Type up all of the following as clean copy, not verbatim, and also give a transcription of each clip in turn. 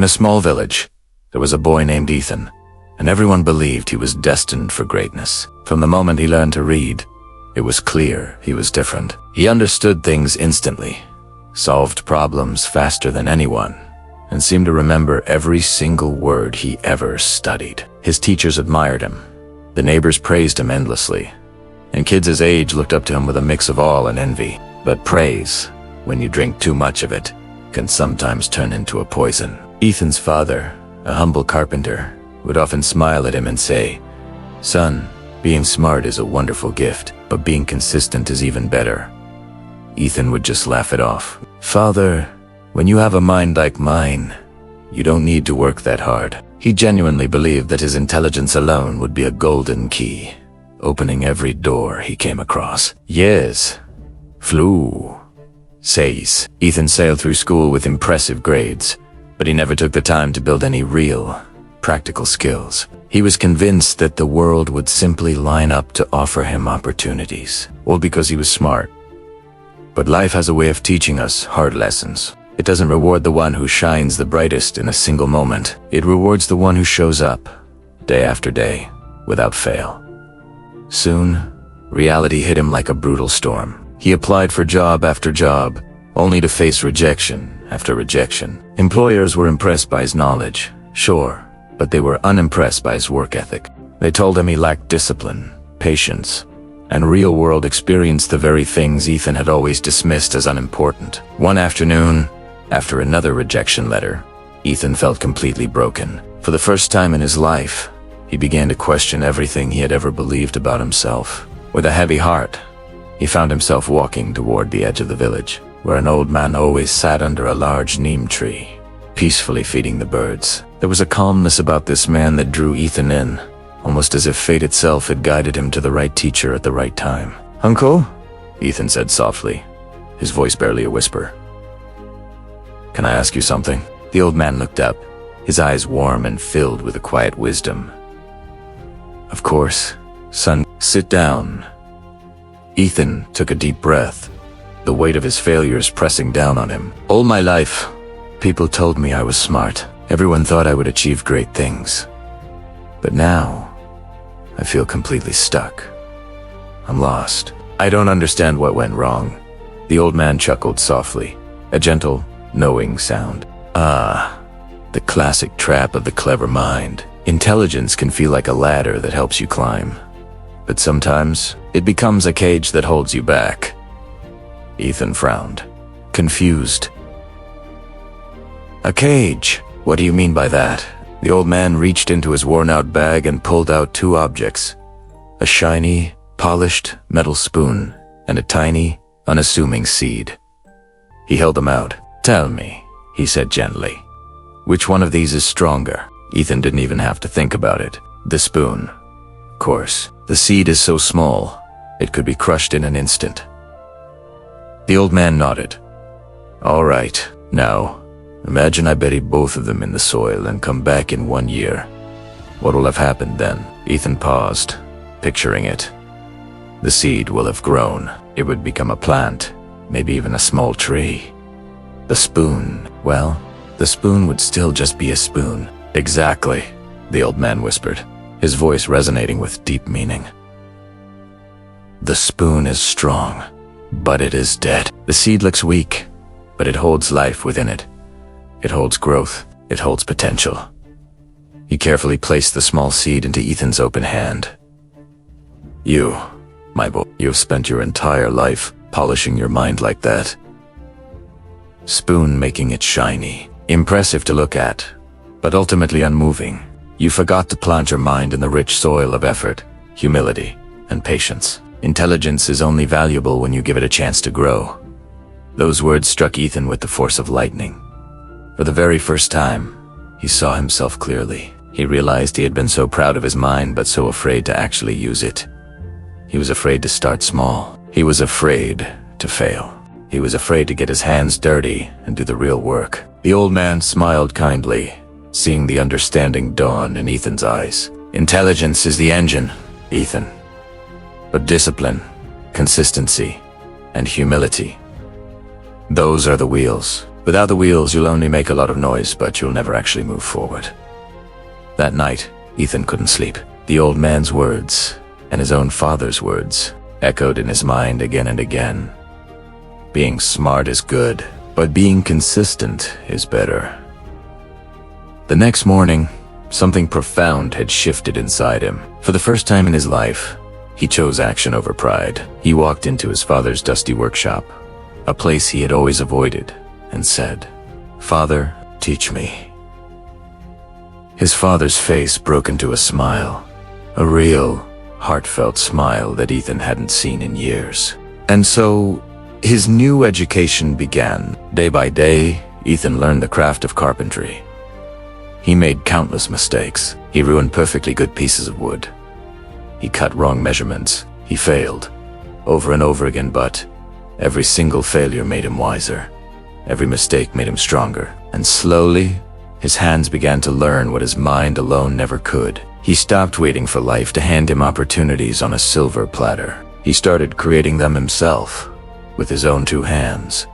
a small village, there was a boy named Ethan, and everyone believed he was destined for greatness. From the moment he learned to read, it was clear he was different. He understood things instantly, solved problems faster than anyone, and seemed to remember every single word he ever studied. His teachers admired him, the neighbors praised him endlessly, and kids his age looked up to him with a mix of awe and envy. But praise, when you drink too much of it, can sometimes turn into a poison. Ethan's father, a humble carpenter, would often smile at him and say, "Son, being smart is a wonderful gift, but being consistent is even better." Ethan would just laugh it off. "Father, when you have a mind like mine, you don't need to work that hard." He genuinely believed that his intelligence alone would be a golden key, opening every door he came across. Yes, flew. Says. Ethan sailed through school with impressive grades, but he never took the time to build any real, practical skills. He was convinced that the world would simply line up to offer him opportunities, all because he was smart. But life has a way of teaching us hard lessons. It doesn't reward the one who shines the brightest in a single moment. It rewards the one who shows up, day after day, without fail. Soon, reality hit him like a brutal storm. He applied for job after job, only to face rejection after rejection. Employers were impressed by his knowledge, sure, but they were unimpressed by his work ethic. They told him he lacked discipline, patience, and real-world experience, the very things Ethan had always dismissed as unimportant. One afternoon, after another rejection letter, Ethan felt completely broken. For the first time in his life, he began to question everything he had ever believed about himself. With a heavy heart, he found himself walking toward the edge of the village, where an old man always sat under a large neem tree, peacefully feeding the birds. There was a calmness about this man that drew Ethan in, almost as if fate itself had guided him to the right teacher at the right time. "Uncle?" Ethan said softly, his voice barely a whisper. "Can I ask you something?" The old man looked up, his eyes warm and filled with a quiet wisdom. "Of course, son, sit down." Ethan took a deep breath, the weight of his failures pressing down on him. "All my life, people told me I was smart. Everyone thought I would achieve great things. But now, I feel completely stuck. I'm lost. I don't understand what went wrong." The old man chuckled softly, a gentle, knowing sound. "Ah, the classic trap of the clever mind. Intelligence can feel like a ladder that helps you climb, but sometimes it becomes a cage that holds you back." Ethan frowned, confused. "A cage? What do you mean by that?" The old man reached into his worn-out bag and pulled out two objects, a shiny, polished metal spoon and a tiny, unassuming seed. He held them out. "Tell me," he said gently, "which one of these is stronger?" Ethan didn't even have to think about it. The spoon. Of course. The seed is so small, it could be crushed in an instant. The old man nodded. "All right, now, imagine I bury both of them in the soil and come back in 1 year. What will have happened then?" Ethan paused, picturing it. The seed will have grown. It would become a plant, maybe even a small tree. The spoon, well, the spoon would still just be a spoon. "Exactly," the old man whispered, his voice resonating with deep meaning. "The spoon is strong, but it is dead. The seed looks weak, but it holds life within it. It holds growth. It holds potential." He carefully placed the small seed into Ethan's open hand. "You, my boy, you have spent your entire life polishing your mind like that. Spoon making it shiny, impressive to look at, but ultimately unmoving. You forgot to plant your mind in the rich soil of effort, humility, and patience. Intelligence is only valuable when you give it a chance to grow." Those words struck Ethan with the force of lightning. For the very first time, he saw himself clearly. He realized he had been so proud of his mind but so afraid to actually use it. He was afraid to start small. He was afraid to fail. He was afraid to get his hands dirty and do the real work. The old man smiled kindly, seeing the understanding dawn in Ethan's eyes. "Intelligence is the engine, Ethan. But discipline, consistency, and humility, those are the wheels. Without the wheels, you'll only make a lot of noise, but you'll never actually move forward. That night, Ethan couldn't sleep. The old man's words, and his own father's words, echoed in his mind again and again. Being smart is good, but being consistent is better. The next morning, something profound had shifted inside him. For the first time in his life, he chose action over pride. He walked into his father's dusty workshop, a place he had always avoided, and said, "Father, teach me." His father's face broke into a smile, a real, heartfelt smile that Ethan hadn't seen in years. And so, his new education began. Day by day, Ethan learned the craft of carpentry. He made countless mistakes. He ruined perfectly good pieces of wood. He cut wrong measurements. He failed, over and over again, but every single failure made him wiser. Every mistake made him stronger. And slowly, his hands began to learn what his mind alone never could. He stopped waiting for life to hand him opportunities on a silver platter. He started creating them himself, with his own two hands.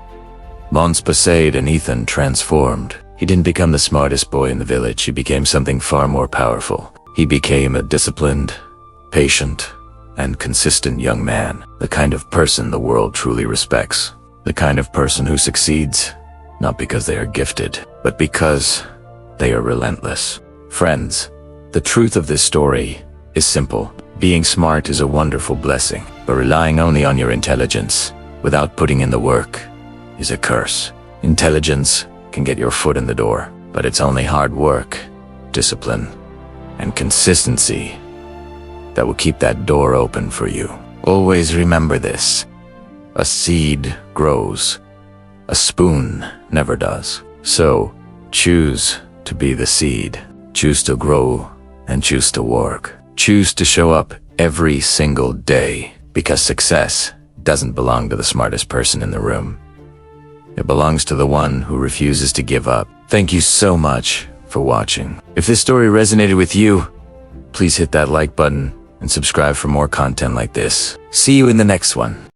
Months passed and Ethan transformed. He didn't become the smartest boy in the village. He became something far more powerful. He became a disciplined, patient, and consistent young man. The kind of person the world truly respects. The kind of person who succeeds, not because they are gifted, but because they are relentless. Friends, the truth of this story is simple. Being smart is a wonderful blessing, but relying only on your intelligence without putting in the work is a curse. Intelligence can get your foot in the door, but it's only hard work, discipline, and consistency that will keep that door open for you. Always remember this. A seed grows. A spoon never does. So, choose to be the seed. Choose to grow and choose to work. Choose to show up every single day, because success doesn't belong to the smartest person in the room. It belongs to the one who refuses to give up. Thank you so much for watching. If this story resonated with you, please hit that like button and subscribe for more content like this. See you in the next one.